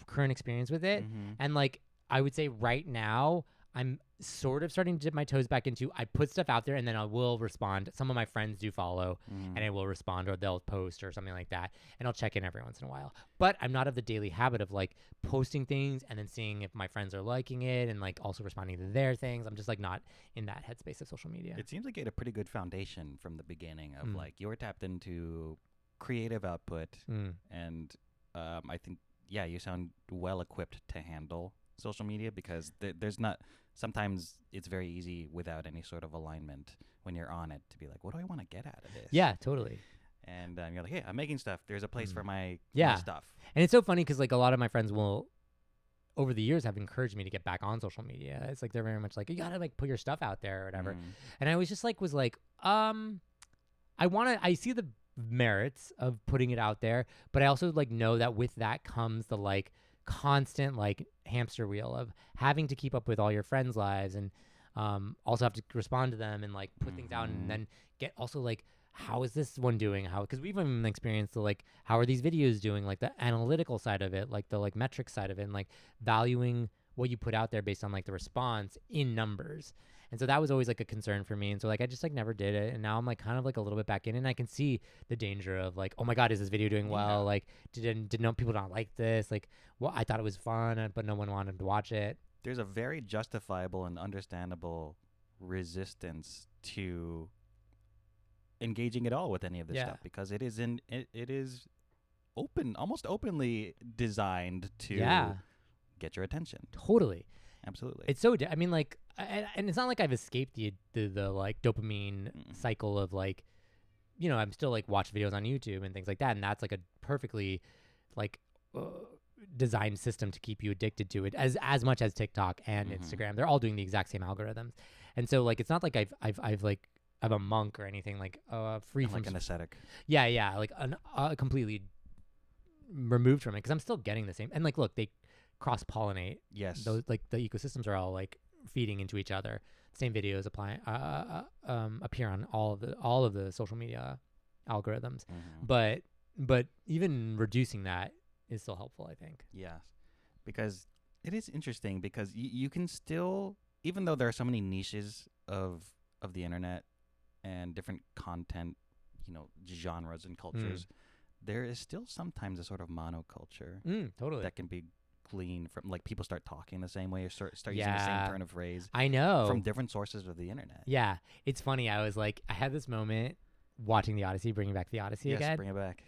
current experience with it. Mm-hmm. And like I would say right now I'm sort of starting to dip my toes back into, I put stuff out there and then I will respond. Some of my friends do follow and I will respond, or they'll post or something like that. And I'll check in every once in a while. But I'm not of the daily habit of like posting things and then seeing if my friends are liking it and like also responding to their things. I'm just like not in that headspace of social media. It seems like you had a pretty good foundation from the beginning of like you were tapped into creative output. And I think, yeah, you sound well equipped to handle social media, because there's not, sometimes it's very easy without any sort of alignment when you're on it to be like, what do I want to get out of this? Yeah, totally. And you're like, hey, I'm making stuff. There's a place for my stuff. And it's so funny because like a lot of my friends will, over the years, have encouraged me to get back on social media. It's like they're very much like, you gotta like put your stuff out there or whatever. And I was just like, I see the merits of putting it out there, but I also like know that with that comes the like constant like hamster wheel of having to keep up with all your friends' lives, and also have to respond to them and like put things out, and then get also like, how is this one doing? How, because we've even experienced the like, how are these videos doing? Like the analytical side of it, like the like metric side of it, and like valuing what you put out there based on like the response in numbers. And so that was always like a concern for me. And so like I just like never did it. And now I'm like kind of like a little bit back in, and I can see the danger of like, oh my God, is this video doing well? Like did no people not like this? Like, well, I thought it was fun, but no one wanted to watch it. There's a very justifiable and understandable resistance to engaging at all with any of this stuff, because it is open, almost openly designed to get your attention. Totally. Absolutely. It's so, I mean, like, and it's not like I've escaped the like dopamine cycle of like, you know, I'm still like watch videos on YouTube and things like that. And that's like a perfectly like designed system to keep you addicted to it as much as TikTok and Instagram. They're all doing the exact same algorithms. And so like, it's not like I've like, I'm a monk or anything, like free from like an ascetic. Yeah. Like completely removed from it, because I'm still getting the same. And like, look, they cross-pollinate. Yes. Those like the ecosystems are all like feeding into each other. Same videos appear on all of the social media algorithms. But even reducing that is still helpful, I think. Yes. Because it is interesting, because you can still, even though there are so many niches of the internet and different content, you know, genres and cultures, there is still sometimes a sort of monoculture totally that can be gleaned from, like, people start talking the same way, or start using the same turn of phrase. I know. From different sources of the internet. Yeah. It's funny. I was like, I had this moment watching The Odyssey, bringing back The Odyssey again. Yes, bring it back.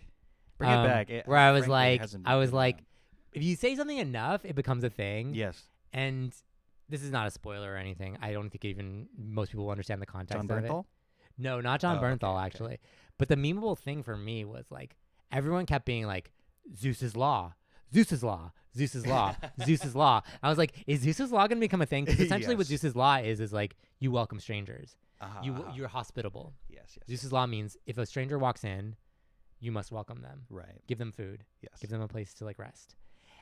Bring it back. Where I was like, if you say something enough, it becomes a thing. Yes. And this is not a spoiler or anything. I don't think even most people will understand the context John of it. Bernthal? No, not John Bernthal, actually. But the memeable thing for me was like, everyone kept being like, Zeus's law, Zeus's law, Zeus's law, Zeus's law. I was like, is Zeus's law going to become a thing? Because essentially what Zeus's law is like, you welcome strangers. You're hospitable. Yes. Zeus's law means if a stranger walks in, you must welcome them. Right. Give them food. Yes. Give them a place to like rest.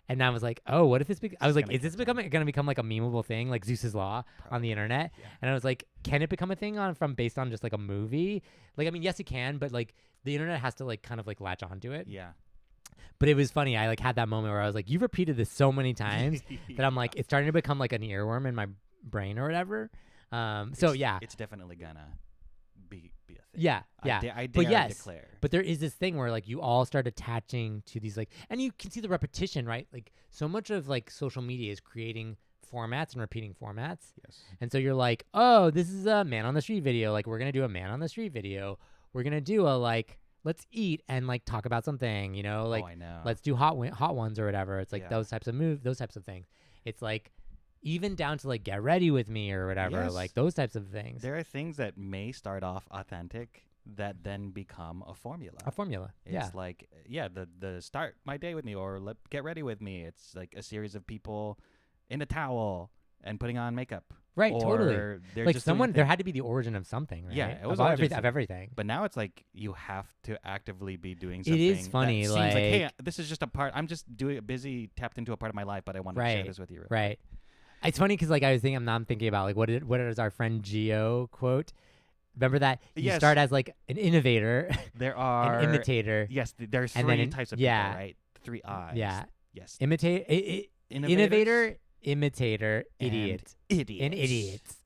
And I was like, oh, what if this? I was like, is this going to become like a memeable thing, like Zeus's law on the internet? Yeah. And I was like, can it become a thing based on just like a movie? Like, I mean, yes, it can, but like the internet has to like kind of like latch onto it. Yeah. But it was funny. I like had that moment where I was like, you've repeated this so many times that I'm like, it's starting to become like an earworm in my brain or whatever. So yeah, it's definitely gonna be a thing. Yeah. I dare declare. But there is this thing where like you all start attaching to these like, and you can see the repetition, right? Like so much of like social media is creating formats and repeating formats. Yes. And so you're like, oh, this is a man on the street video. Like we're gonna do a man on the street video. We're gonna do a like, let's eat and like talk about something, you know, like I know. Let's do hot ones or whatever. It's like those types of things. It's like even down to like get ready with me or whatever, like those types of things. There are things that may start off authentic that then become a formula. It's like, the start my day with me, or get ready with me. It's like a series of people in a towel and putting on makeup Right, or totally. they're Like just doing a someone, there thing. had to be the origin of something, right? Yeah, it was of origins of everything. But now it's like you have to actively be doing It something. is funny, that seems like, hey, like- this is just a part. I'm just tapped into a part of my life, but I wanted to share this with you. Right. It's funny because like I was thinking, I'm thinking about like what is our friend Gio quote? Remember that you Yes. start as like an innovator, There are an imitator, Yes, there's and three then types of yeah. people, right? 3 eyes. yeah, Yes. innovator, imitator, idiot, Idiots. and idiots.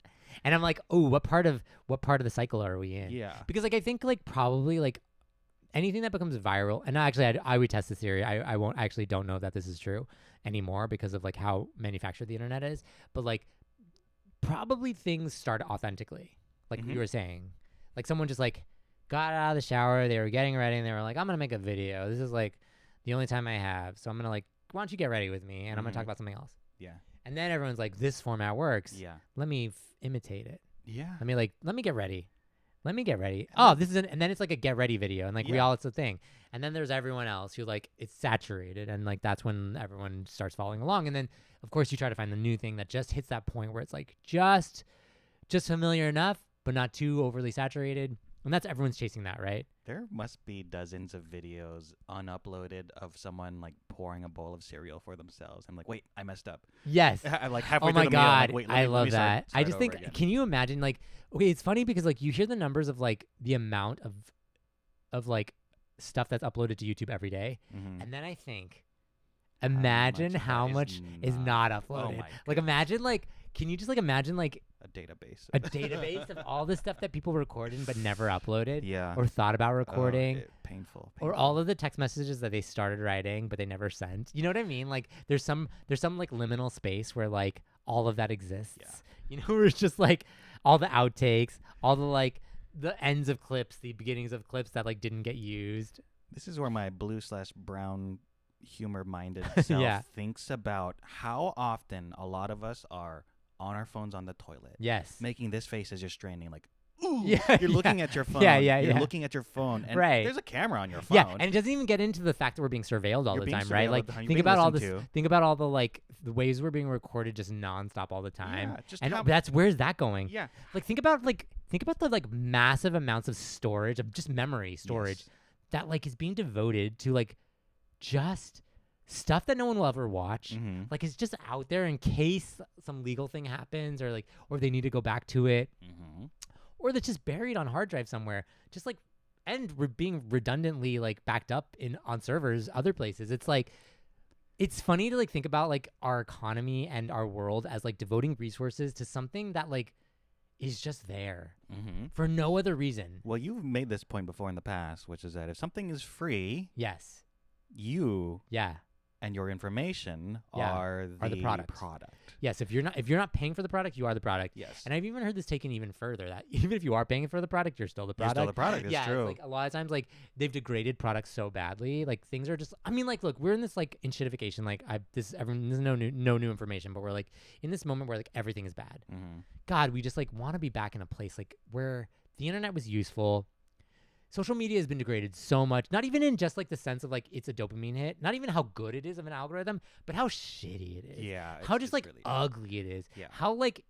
And I'm like, oh, what part of the cycle are we in? Yeah. Because like I think like probably like anything that becomes viral, and actually I would test this theory. I won't actually don't know that this is true anymore because of like how manufactured the internet is. But like probably things start authentically, like you were saying, like someone just like got out of the shower, they were getting ready, and they were like, I'm gonna make a video. This is like the only time I have, so I'm gonna like, why don't you get ready with me, and I'm gonna talk about something else. Yeah. And then everyone's like, this format works. Yeah. Let me imitate it. Yeah. Let me get ready. Let me get ready. Oh, this is and then it's like a get ready video, and like it's a thing. And then there's everyone else who like it's saturated, and like that's when everyone starts following along. And then of course you try to find the new thing that just hits that point where it's like just familiar enough, but not too overly saturated. And that's everyone's chasing that, right? There must be dozens of videos unuploaded of someone like pouring a bowl of cereal for themselves. I'm like, wait, I messed up. Yes. I'm like halfway Oh through my the meal, I'm God. like, wait, I love start that. I just over think, again. can you imagine like, okay, it's funny because like you hear the numbers of like the amount of like stuff that's uploaded to YouTube every day. And then I think, imagine how much is not uploaded. Like imagine like, can you just like imagine like a database of all the stuff that people recorded but never uploaded Yeah. or thought about recording. Painful. Or all of the text messages that they started writing but they never sent. You know what I mean? Like there's some like liminal space where like all of that exists. Yeah. You know, where it's just like all the outtakes, all the like the ends of clips, the beginnings of clips that like didn't get used. This is where my blue/brown humor-minded self thinks about how often a lot of us are on our phones on the toilet. Yes. Making this face as you're straining, like, ooh, Yeah, you're looking at your phone. You're looking at your phone. And there's a camera on your phone. Yeah, and it doesn't even get into the fact that we're being surveilled all You're the being time, right? surveilled Like all the time. You're think being about all this listened to. think about all the like the ways we're being recorded just nonstop all the time. Yeah, just and how- that's where's that going? Yeah. Like think about the like massive amounts of storage, of just memory storage Yes. that like is being devoted to like just stuff that no one will ever watch. Mhm. Like it's just out there in case some legal thing happens or like or they need to go back to it. Mhm. Or that's just buried on hard drive somewhere, just like, and being redundantly like backed up on servers other places. It's like, it's funny to like think about like our economy and our world as like devoting resources to something that like is just there Mhm. for no other reason. Well, you've made this point before in the past, which is that if something is free, Yes. you Yeah. and your information Yeah, are the product. Yes. If you're not paying for the product, you are the product. Yes. And I've even heard this taken even further, that even if you are paying for the product, you're still the You're product. still the product. It's Yeah, true. it's like a lot of times like they've degraded products so badly, like things are just, I mean, like look, we're in this like Enshitification, like this is no new information, but we're like in this moment where like everything is bad. Mhm. God, we just like want to be back in a place like where the internet was useful. Social media has been degraded so much, not even in just like the sense of like it's a dopamine hit, not even how good it is of an algorithm, but how shitty it is. Yeah. How just it's like really, ugly it is. Yeah. How like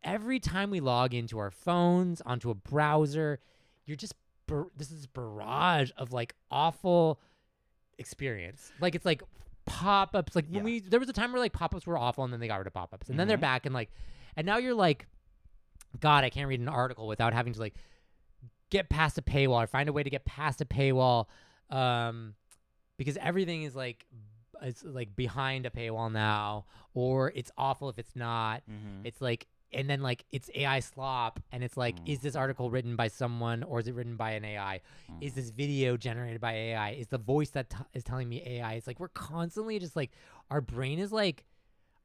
every time we log into our phones, onto a browser, you're just this is barrage of like awful experience. Like it's like pop-ups. Like when there was a time where like pop-ups were awful and then they got rid of pop-ups. And then they're back and like, and now you're like, God, I can't read an article without having to like get past a paywall or find a way to get past a paywall. Because everything is like, it's like behind a paywall now, or it's awful if it's not. It's like, and then like it's AI slop, and it's like, is this article written by someone or is it written by an AI? Is this video generated by AI? Is the voice that is telling me AI? It's like we're constantly just like, our brain is like,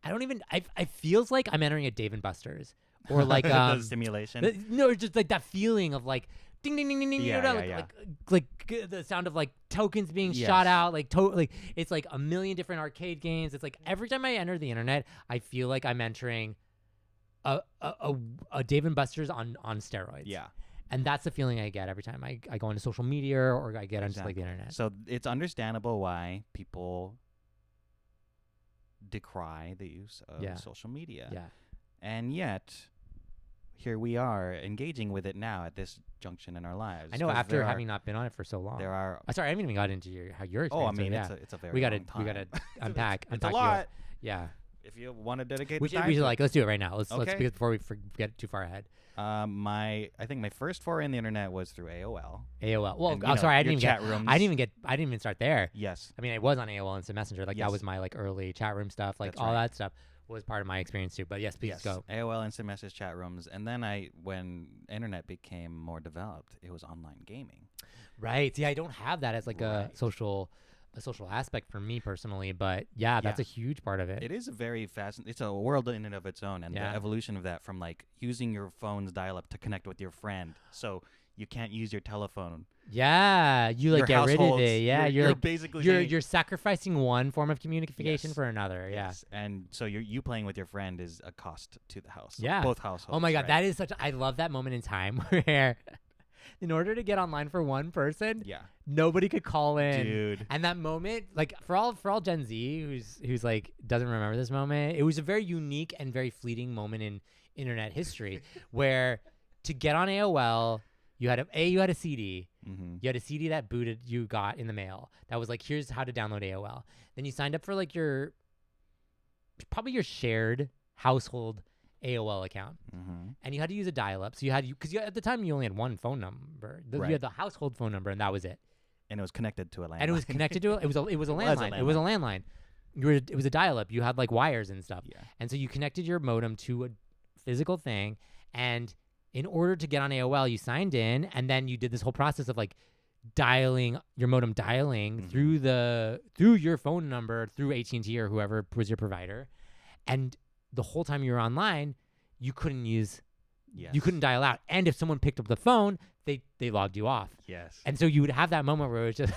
I feels like I'm entering a Dave and Buster's or like the simulation. No, just like that feeling of like ding ding ding ding ding, Yeah, like the sound of like tokens being shot out, like it's like a million different arcade games. It's like every time I enter the internet, I feel like I'm entering a Dave and Buster's on steroids. Yeah. And that's the feeling I get every time I go into social media or I get onto like the internet. So it's understandable why people decry the use of social media. Yeah. And yet, here we are engaging with it now at this junction in our lives. I know, after having not been on it for so long. There are. Sorry, I haven't even got into your experience. Oh, I mean, yeah. it's a very we long time. We gotta unpack. It's a lot. Yeah. If you want to dedicate we the time, we should let's do it right now. Let's Okay. before we get too far ahead. I think my first foray in the internet was through AOL. AOL. Well, And, I'm sorry, I didn't rooms. even start there. Yes. I mean, I was on AOL Instant Messenger. Like Yes. that was my like early chat room stuff. Like That's all right. that stuff was part of my experience too. But yes, please go. AOL Instant Message chat rooms, and then when internet became more developed, it was online gaming. Right. See, I don't have that as like a social aspect for me personally, but that's a huge part of it. It is a very fascinating. It's a world in and of its own, and the evolution of that from like using your phone's dial-up to connect with your friend, so you can't use your telephone. Yeah, you like your get rid of it. Yeah, you're like basically you're sacrificing one form of communication for another. Yes. And so you playing with your friend is a cost to the house. Yeah, both households. Oh my God, right? that is I love that moment in time where. In order to get online for one person, nobody could call in. Dude. And that moment, like for all Gen Z who's like doesn't remember this moment, it was a very unique and very fleeting moment in internet history where to get on AOL, you had a CD. Mm-hmm. You had a CD that you got in the mail. That was like, here's how to download AOL. Then you signed up for like probably your shared household AOL account, and you had to use a dial-up. So because at the time you only had one phone number. You had the household phone number, and that was it. And it was connected to a landline. And it was connected to it was a landline. It was a landline. It was a dial-up. You had like wires and stuff. Yeah. And so you connected your modem to a physical thing, and in order to get on AOL, you signed in, and then you did this whole process of like dialing through your phone number through AT&T or whoever was your provider, and the whole time you were online, you couldn't dial out. And if someone picked up the phone, they logged you off. Yes. And so you would have that moment where it was just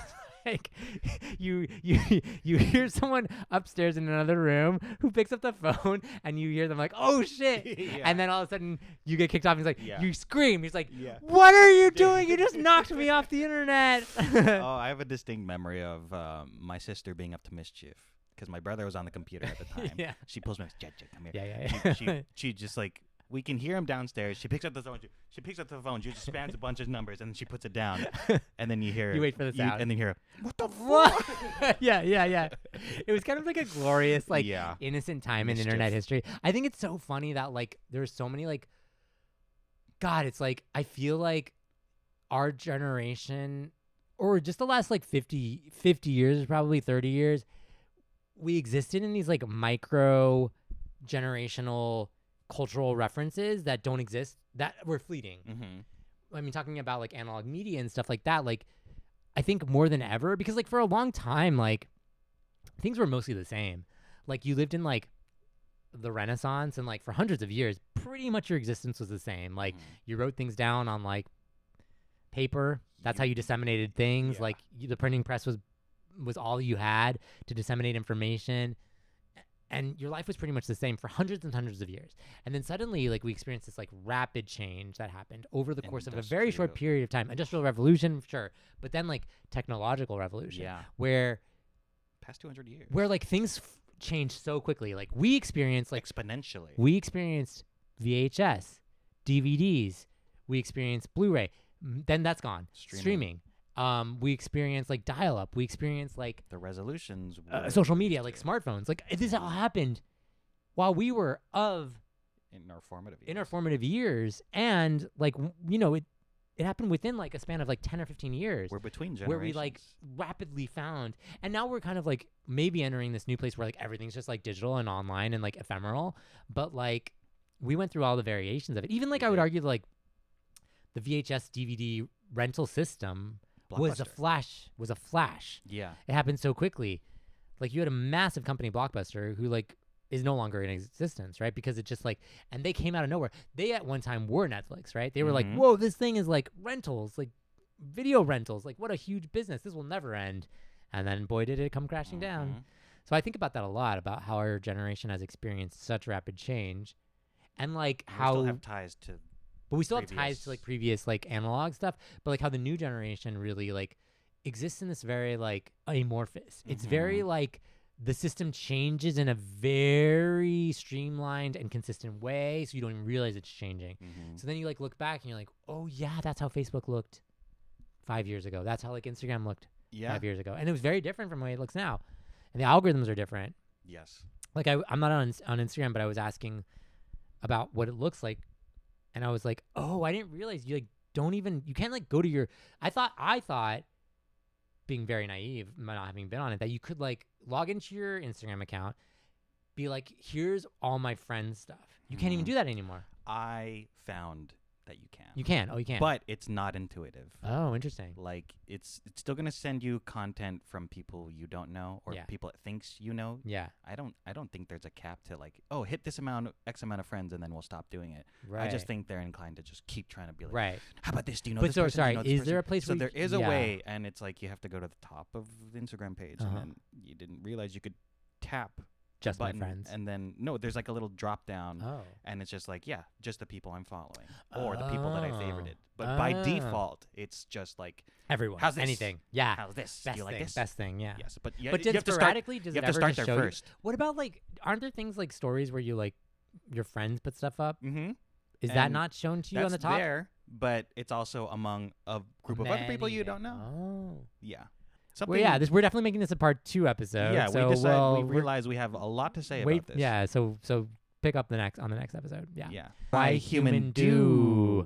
like you hear someone upstairs in another room who picks up the phone, and you hear them like, oh shit. And then all of a sudden you get kicked off. He's like, you scream. He's like, what are you doing? You just knocked me off the internet. I have a distinct memory of my sister being up to mischief. Because my brother was on the computer at the time. She pulls me, Jed, come here. She just like, we can hear him downstairs. She picks up the phone. She just spams a bunch of numbers, and then she puts it down. And then you hear. You wait for the sound. And then you hear, what the fuck? Yeah. It was kind of like a glorious, like, innocent time in internet history. I think it's so funny that, like, there's so many, like, God, it's like, I feel like our generation, or just the last, like, 50 years, probably 30 years, we existed in these like micro generational cultural references that don't exist, that were fleeting. I mean, talking about like analog media and stuff like that, like I think more than ever, because like for a long time, like things were mostly the same. Like you lived in like the Renaissance, and like for hundreds of years, pretty much your existence was the same. Like you wrote things down on like paper. That's how you disseminated things. Like the printing press was all you had to disseminate information, and your life was pretty much the same for hundreds and hundreds of years. And then suddenly, like, we experienced this like rapid change that happened over the course of a very short period of time. Industrial revolution, sure, but then like technological revolution, where past 200 years, where like things changed so quickly. Like we experienced like exponentially. We experienced VHS, DVDs, we experienced Blu-ray. Then that's gone. Streaming. We experienced like dial-up. We experienced like the resolutions, social media, like smartphones. Like this all happened while we were in our formative years, and like it happened within like a span of like 10 or 15 years. We're between generations, where we like rapidly found, and now we're kind of like maybe entering this new place where like everything's just like digital and online and like ephemeral. But like we went through all the variations of it. Even like I would argue like the VHS DVD rental system was a flash. Yeah. It happened so quickly. Like you had a massive company, Blockbuster, who like is no longer in existence, right? Because it just like, and they came out of nowhere. They at one time were Netflix, right? They were like, whoa, this thing is like rentals, like video rentals. Like what a huge business. This will never end. And then boy, did it come crashing down. So I think about that a lot, about how our generation has experienced such rapid change, and like how we still have ties to. But we still have ties to like previous like analog stuff, but like how the new generation really like exists in this very like amorphous. It's very like the system changes in a very streamlined and consistent way, so you don't even realize it's changing. So then you like look back and you're like, oh yeah, that's how Facebook looked 5 years ago. That's how like Instagram looked 5 years ago. And it was very different from the way it looks now. And the algorithms are different. Yes. Like I'm not on Instagram, but I was asking about what it looks like. And I was like, oh, I didn't realize you can't like go to your, I thought being very naive, not having been on it, that you could like log into your Instagram account, be like, here's all my friends' stuff. You can't even do that anymore. I found that you can. You can. Oh, you can. But it's not intuitive. Oh, interesting. Like it's still going to send you content from people you don't know or people it thinks you know. Yeah. I don't think there's a cap to like, oh, hit this X amount of friends and then we'll stop doing it. Right. I just think they're inclined to just keep trying to be like, right. How about this? Do you know but this so, person? sorry, Do you know this is person? there a place So where there is a way, and it's like you have to go to the top of the Instagram page and then you didn't realize you could tap just my button, friends. and then there's like a little drop down and it's just like just the people I'm following or the people that I favorited. But by default it's just like everyone. How's this? Anything. Yeah. How's this? Best Do you like thing. this? Best thing, yeah. Yes. But but you have to start, does you it have to ever start just there show first. What about like aren't there things like stories where you like your friends put stuff up? Mm-hmm. Is that not shown to you on the top? There, but it's also among a group of other people you don't know. Oh. Yeah. Well, yeah, we're definitely making this a part 2 episode. Yeah, so we realize we have a lot to say about this. Yeah, so pick up on the next episode. Yeah. Yeah. Why human do.